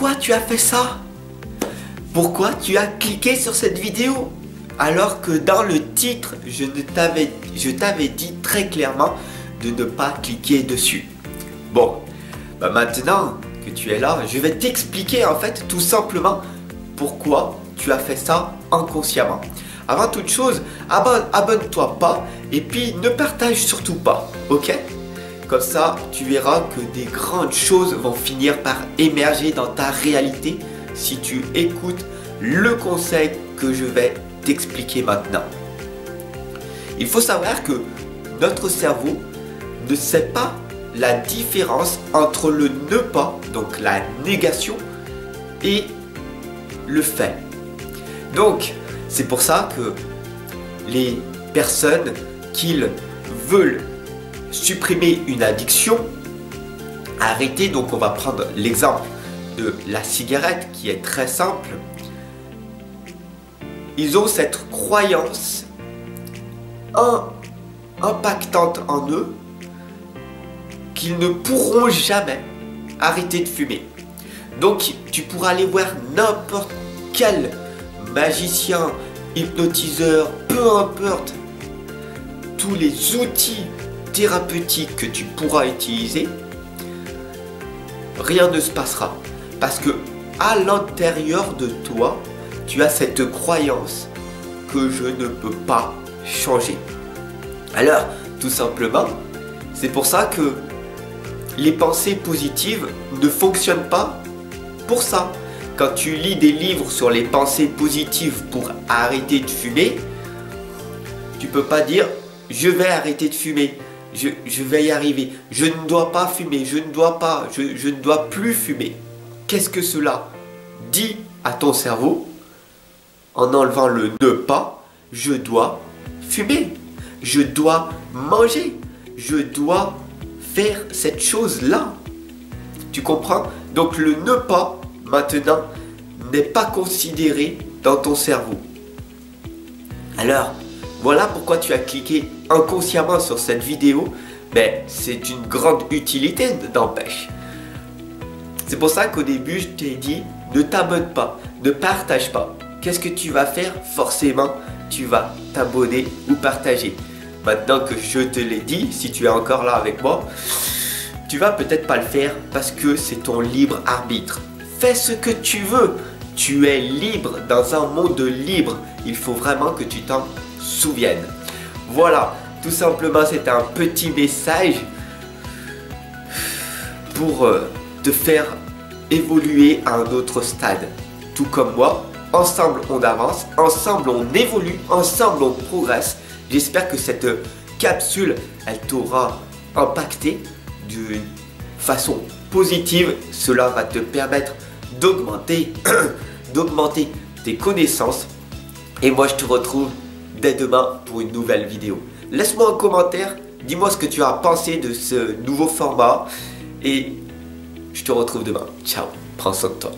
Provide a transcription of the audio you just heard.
pourquoi tu as fait ça? Pourquoi tu as cliqué sur cette vidéo? Alors que dans le titre, je t'avais dit très clairement de ne pas cliquer dessus. Bon, bah maintenant que tu es là, je vais t'expliquer en fait tout simplement pourquoi tu as fait ça inconsciemment. Avant toute chose, abonne-toi pas et puis ne partage surtout pas, ok? Comme ça, tu verras que des grandes choses vont finir par émerger dans ta réalité si tu écoutes le conseil que je vais t'expliquer maintenant. Il faut savoir que notre cerveau ne sait pas la différence entre le ne pas, donc la négation, et le fait. Donc, c'est pour ça que les personnes qui veulent supprimer une addiction, arrêter, donc on va prendre l'exemple de la cigarette qui est très simple, ils ont cette croyance impactante en eux qu'ils ne pourront jamais arrêter de fumer. Donc tu pourras aller voir n'importe quel magicien, hypnotiseur, peu importe, tous les outils thérapeutiques que tu pourras utiliser, rien ne se passera. Parce que à l'intérieur de toi, tu as cette croyance que je ne peux pas changer. Alors, tout simplement, c'est pour ça que les pensées positives ne fonctionnent pas pour ça. Quand tu lis des livres sur les pensées positives pour arrêter de fumer, tu peux pas dire je vais arrêter de fumer, je vais y arriver, je ne dois pas fumer, je ne dois plus fumer. Qu'est-ce que cela dit à ton cerveau en enlevant le ne pas? Je dois fumer, je dois manger, je dois faire cette chose-là. Tu comprends? Donc le ne pas maintenant n'est pas considéré dans ton cerveau. Alors, voilà pourquoi tu as cliqué inconsciemment sur cette vidéo, mais c'est une grande utilité d'empêche. C'est pour ça qu'au début je t'ai dit ne t'abonne pas, ne partage pas. Qu'est-ce que tu vas faire? Forcément, tu vas t'abonner ou partager. Maintenant que je te l'ai dit, si tu es encore là avec moi, tu vas peut-être pas le faire parce que c'est ton libre arbitre. Fais ce que tu veux. Tu es libre dans un monde libre. Il faut vraiment que tu t'en souviennes. Voilà, tout simplement, c'est un petit message pour te faire évoluer à un autre stade. Tout comme moi, ensemble on avance, ensemble on évolue, ensemble on progresse. J'espère que cette capsule, elle t'aura impacté d'une façon positive. Cela va te permettre d'augmenter tes connaissances. Et moi je te retrouve dès demain pour une nouvelle vidéo. Laisse-moi un commentaire, dis-moi ce que tu as pensé de ce nouveau format. Et je te retrouve demain. Ciao, prends soin de toi.